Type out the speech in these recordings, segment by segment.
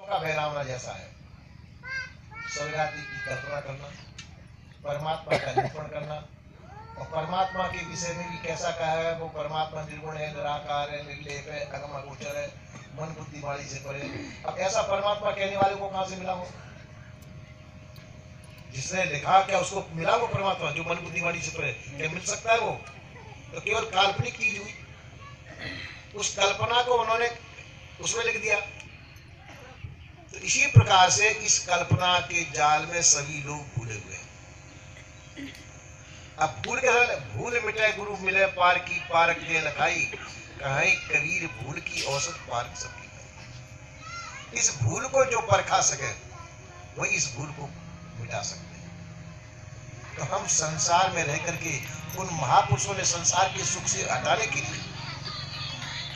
का बहरावना जैसा है। स्वर्ग आदि की कल्पना करना, परमात्मा का निरूपण करना, और परमात्मा के विषय में भी कैसा कहा है, वो परमात्मा निर्गुण है, निराकार है, निर्लेप है, अगम अगोचर है, मन बुद्धि वाणी से परे। अब ऐसा परमात्मा कहने वाले को कहां से मिला वो? जिसने लिखा क्या उसको मिला वो परमात्मा जो मन बुद्धि वाणी से परे? क्या मिल सकता है वो? तो केवल काल्पनिक चीज हुई, उस कल्पना को उन्होंने उसमें लिख दिया। तो इसी प्रकार से इस कल्पना के जाल में सभी लोग भूले हुए हैं। अब भूल मिटे गुरु मिले पार की पारक ने लखाई, कहीं कबीर भूल की औसत पारक सबकी। इस भूल को जो परखा सके वही इस भूल को मिटा सकते हैं। तो हम संसार में रह करके उन महापुरुषों ने संसार के सुख से हटाने के लिए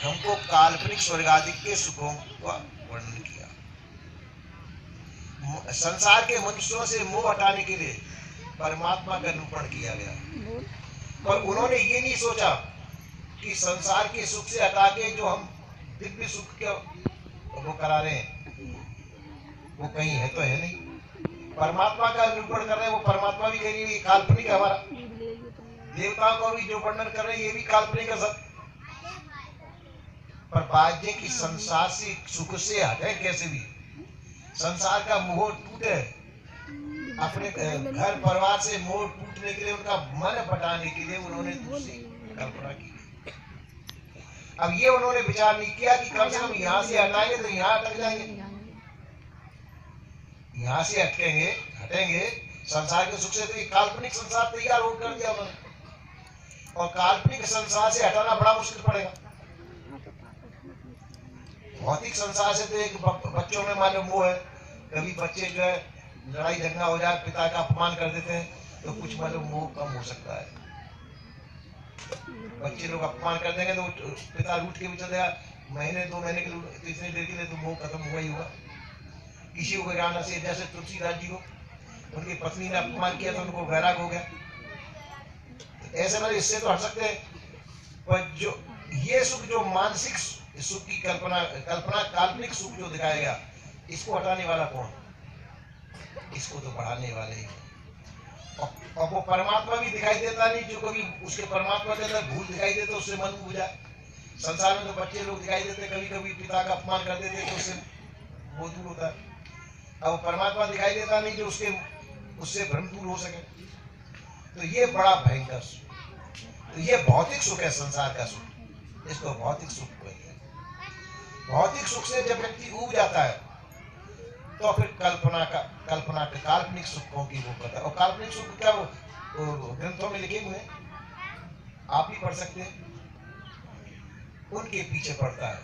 हमको काल्पनिक स्वर्गादि के सुखों का वर्णन किया। संसार के मनुष्यों से मोह हटाने के लिए परमात्मा का निरूपण किया गया। पर उन्होंने ये नहीं सोचा कि संसार के सुख से हटा के जो हम दिव्य सुख के वो करा रहे हैं वो कहीं है तो है नहीं। परमात्मा का निरूपण कर रहे हैं, वो परमात्मा भी कहेंगे काल्पनिक है हमारा। देवताओं का भी जो वर्णन कर रहे हैं ये भी काल्पनिक है सब। पर बाध्य की संसार से सुख से हटे कैसे भी, संसार का मोह टूटे, अपने घर परिवार से मोह टूटने के लिए, उनका मन हटाने के लिए उन्होंने दूसरी कल्पना की। अब ये उन्होंने विचार नहीं किया कि कम से कम यहाँ से हटाएंगे तो यहाँ अटक जाएंगे, यहाँ से हटेंगे संसार के सुख से। तो एक काल्पनिक संसार तैयार हो कर दिया उन्होंने, और काल्पनिक संसार से हटाना बड़ा मुश्किल पड़ेगा। भौतिक संसार से तो एक बच्चों में मान लो मोह है, कभी बच्चे जो है लड़ाई झगड़ा हो जाए, पिता का अपमान कर देते हैं, तो कुछ मान लो मोह कम हो सकता है। बच्चे लोग अपमान कर देंगे तो पिता रूठ के भी चल जाएगा, महीने 2 महीने के लिए, तीसरे देर के लिए तो मोह खत्म हुआ ही हुआ। किसी को ज्ञान से, जैसे तुलसीदास जी को उनकी पत्नी ने अपमान किया तो उनको वैराग हो गया, तो ऐसे मतलब इससे तो हट सकते हैं। पर जो ये सुख, जो मानसिक सुख की कल्पना काल्पनिक सुख जो दिखाया गया, इसको हटाने वाला कौन? इसको तो बढ़ाने वाले ही। और वो परमात्मा भी दिखाई देता नहीं, जो कभी उसके परमात्मा के अंदर भूल दिखाई देते उससे मन उब जाए। संसार में तो बच्चे लोग दिखाई देते, कभी कभी पिता का अपमान कर देते तो उससे वो दूर होता है। अब परमात्मा दिखाई देता नहीं जो उससे भ्रम दूर हो सके। तो ये बड़ा भयंकर सुख, तो ये भौतिक सुख है, संसार का सुख, इसको भौतिक सुख कहते हैं। भौतिक सुख से जब व्यक्ति उब जाता है तो फिर कल्पना का काल्पनिक सुखों की वो करता है। और काल्पनिक सुख क्या वो ग्रंथों में लिखे हुए हैं, आप भी पढ़ सकते हैं, उनके पीछे पड़ता है।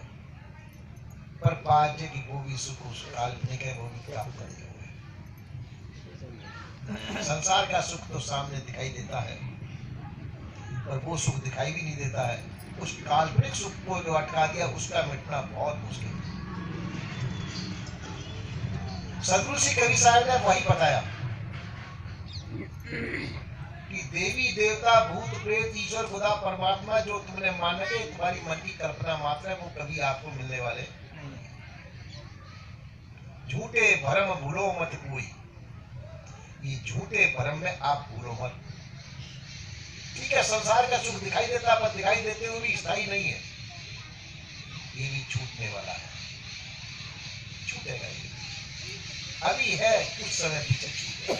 पर बाध्य की वो भी सुख काल्पनिक है, वो भी प्राप्त नहीं हुए। संसार का सुख तो सामने दिखाई देता है, पर वो सुख दिखाई भी नहीं देता है। उस काल्पनिक सुख को जो अटका दिया उसका मिटना बहुत मुश्किल है। सदगुरु श्री कबीर साहब ने वही बताया कि देवी देवता भूत प्रेत ईश्वर खुदा परमात्मा जो तुमने माना है तुम्हारी मन की कल्पना मात्र है, वो कभी आपको मिलने वाले झूठे भरम भूलो मत कोई। ये झूठे भरम में आप भूलो मत। ठीक है, संसार का सुख दिखाई देता है, पर दिखाई देते हुए भी स्थायी नहीं है, ये भी छूटने वाला है, छूटेगा ये। अभी है, कुछ समय पीछे छूटेगा।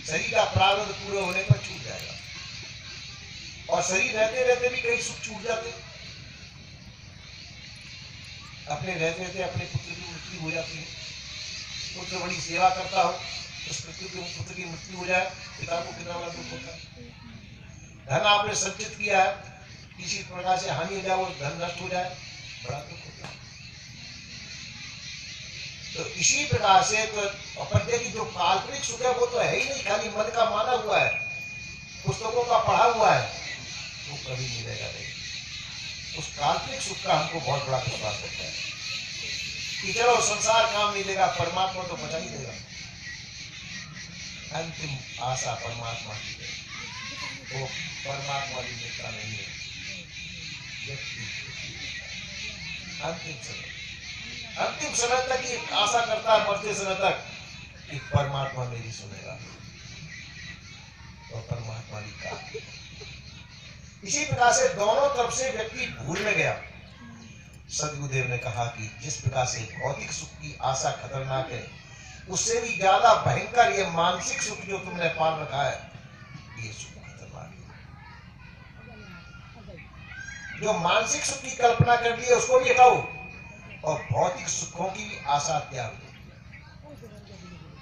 शरीर का प्रारब्ध पूरे होने पर छूट जाएगा, और शरीर रहते रहते भी कई सुख छूट जाते। अपने रहते रहते अपने पुत्र की मृत्यु हो जाती है, पुत्र बड़ी सेवा करता हो, उस पुत्र की मृत्यु हो जाए, पिता को कितना बड़ा दुख होता है। धन आपने संचित किया है, किसी प्रकार से हानि हो जाए, वो धन नष्ट हो जाए, बड़ा दुख होता है। तो इसी प्रकार से तो अपने की जो काल्पनिक सुख है वो तो है ही नहीं, खाली मन का माना हुआ है, पुस्तकों का पढ़ा हुआ है, वो कभी मिलेगा नहीं। उस काल्पनिक सुख का हमको बहुत बड़ा विश्वास होता है कि चलो संसार काम नहीं देगा, परमात्मा तो बचा ही देगा। अंतिम आशा परमात्मा की है, वो परमात्मा भी मिलता नहीं है। अंतिम समय अंतिम समय तक ये आशा करता है, मरते समय तक, कि परमात्मा मेरी सुनेगा, और परमात्मा भी कहा। इसी प्रकार से दोनों तरफ से व्यक्ति भूल में गया। सदगुरुदेव ने कहा कि जिस प्रकार से भौतिक सुख की आशा खतरनाक है, उससे भी ज्यादा भयंकर ये मानसिक सुख जो तुमने पाल रखा है, ये सुख खतरनाक है। जो मानसिक सुख की कल्पना कर ली है उसको भी हटाओ, और भौतिक सुखों की भी आशा त्याग दो।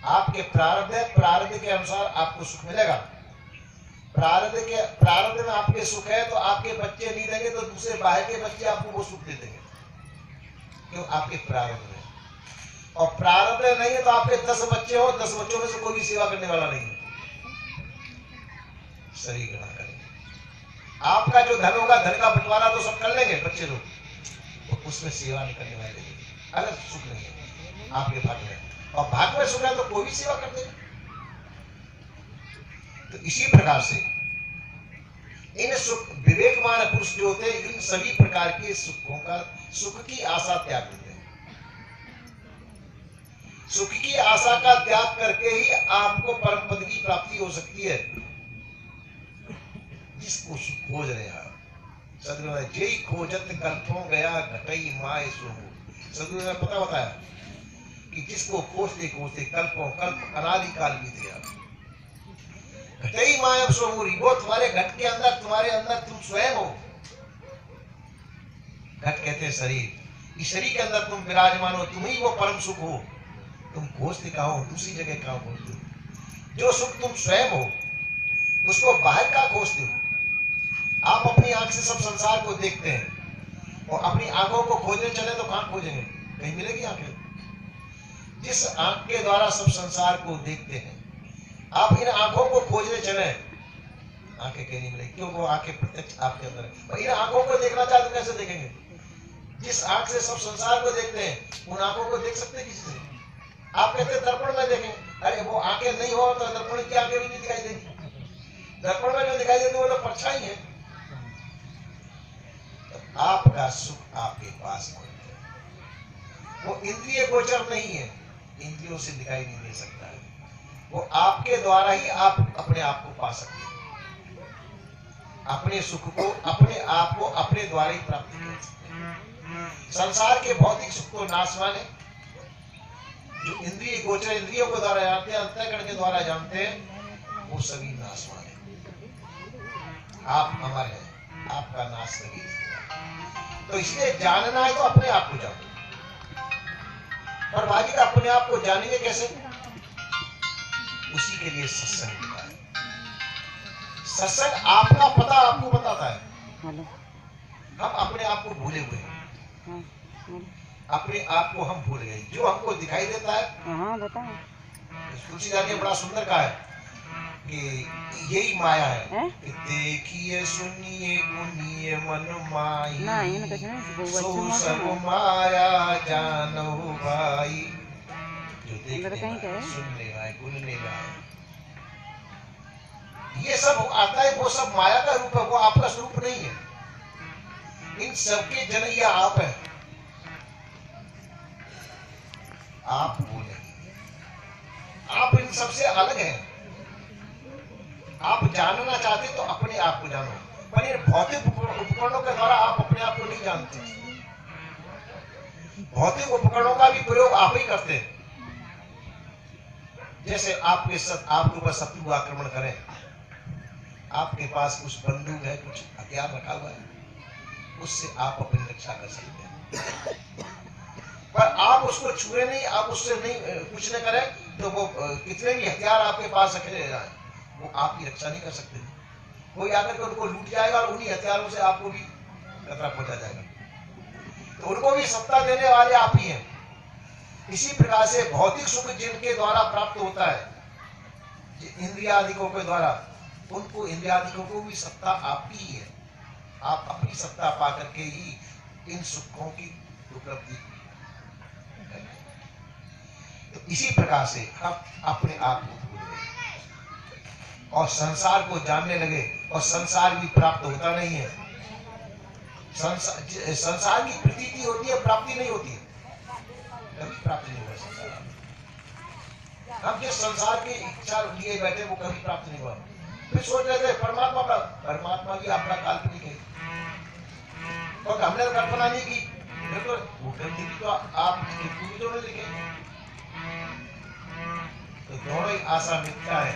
आपके प्रारब्ध के अनुसार आपको सुख मिलेगा। प्रारब्ध में आपके सुख है तो आपके बच्चे नहीं देंगे तो दूसरे बाहर के बच्चे आपको वो सुख दे देंगे, क्यों? आपके प्रारब्ध में। और प्रारब्ध नहीं है तो आपके 10 बच्चे हो, 10 बच्चों में से कोई भी सेवा करने वाला नहीं है। सही गणना करेंगे। आपका जो धन होगा, धन का बंटवारा तो सब कर लेंगे बच्चे लोग, तो उसमें सेवा नहीं करने वाले नहीं, अगर सुख नहीं है आपके भाग्य में, और भाग्य में सुख है तो कोई भी सेवा कर देगा। तो इसी प्रकार से इन सुख विवेकवान पुरुष जो होते हैं, इन सभी प्रकार के सुखों का, सुख की आशा त्याग देते हैं। सुख की आशा का त्याग करके ही आपको परम पद की प्राप्ति हो सकती है, जिसको सुख खोज रहे हैं। सदगुरु ने जय खोजत कल्पों गया घटई माए सोहू। सदगुरु ने पता बताया कि जिसको खोजते खोजते कल्पों कल्प अनादि काल बीत गया। घटई माया सोहूरी, वो तुम्हारे घट के अंदर, तुम्हारे अंदर तुम स्वयं हो। घट कहते हैं शरीर, इस शरीर के अंदर तुम विराजमान हो, तुम ही वो परम सुख हो। तुम खोजते कहाँ हो? दूसरी जगह कहाँ खोजते हो? जो सुख तुम स्वयं हो उसको बाहर का खोजते हो। आप अपनी आंख से सब संसार को देखते हैं, और अपनी आंखों को खोजने चले तो कहां खोजेंगे? कहीं मिलेगी आंखें? जिस आंख के द्वारा सब संसार को देखते हैं, आप इन आंखों को खोजने चले, आंखें कहीं नहीं मिलेगी, क्यों? वो आंखें प्रत्यक्ष आपके अंदर है। इन आंखों को देखना चाहते कैसे देखेंगे? जिस आंख से सब संसार को देखते हैं, उन आंखों को देख सकते किसी से? आप कहते दर्पण में देखें, अरे वो आंखें नहीं हो तो दर्पण की आंखें भी नहीं दिखाई देंगी। दर्पण में जो दिखाई देती वो तो परछाई है। आपका सुख आपके पास मौजूद है, वो इंद्रिय गोचर नहीं है, इंद्रियों से दिखाई नहीं दे सकता है, वो आपके द्वारा ही आप अपने आप को पा सकते हैं। अपने सुख को, अपने आप को अपने द्वारा ही प्राप्त कर सकते हैं। संसार के भौतिक सुख को नाशवान है, जो इंद्रिय गोचर, इंद्रियों के द्वारा जानते हैं, अंतःकरण के द्वारा जानते हैं, वो सभी नाशवान है। आप अमर हैं, आपका नाश नहीं है। तो इसलिए जानना है तो अपने आप को जानो, पर बाकी का अपने आप को जानेंगे कैसे? उसी के लिए सत्संग होता है। सत्संग आपका पता आपको बताता है। हम अपने आप को भूले हुए हैं, अपने आप को हम भूल गए। जो हमको दिखाई देता है, तुलसीदास ने बड़ा सुंदर कहा है कि यही माया है, कि देखिए सुनिए गुनिए मन माई, सो सब माया जानो भाई। जो देखने वाला, सुनने वाला, गुनने वाला, ये सब आता है, वो सब माया का रूप है, वो आपका स्वरूप नहीं है। इन सबके जनैया आप है, आप वो नहीं, आप इन सबसे अलग हैं। आप जानना चाहते तो अपने आप को जानो, पर इन भौतिक उपकरणों के द्वारा आप अपने आप को नहीं जानते। भौतिक उपकरणों का भी प्रयोग आप ही करते हैं। जैसे आपके ऊपर शत्रु आक्रमण करें, आपके पास कुछ बंदूक है, कुछ हथियार रखा हुआ है, उससे आप अपनी रक्षा कर सकते हैं। पर आप उसको छुए नहीं, आप उससे नहीं कुछ नहीं करें, तो वो कितने भी हथियार आपके पास रखे रह जाए, वो आपकी रक्षा नहीं कर सकते। कोई आकर के उनको लूट जाएगा और उन्हीं हथियारों से आपको भी खतरा पहुंचा जाएगा। तो उनको भी सत्ता देने वाले आप ही हैं। इसी प्रकार से भौतिक सुख जिनके द्वारा प्राप्त होता है, इंद्रियादिकों के द्वारा, उनको इंद्रियादिकों को भी सत्ता आपकी ही है। आप अपनी सत्ता पा करके ही इन सुखों की उपलब्धि करें। तो इसी प्रकार से हम अपने आप को भूल गए और संसार को जानने लगे, और संसार भी प्राप्त होता नहीं है। संसार की प्रतीति होती है, प्राप्ति नहीं होती है। हम जिस संसार की इच्छा लिए बैठे वो कभी प्राप्त नहीं हुआ। फिर सोच रहे थे परमात्मा की आपका काल्पनिक है, और हमने तो कल्पना नहीं की। तो वो ग्रंथ भी तो आप भी तो लिखे, तो दोनों ही आशा मिथ्या है।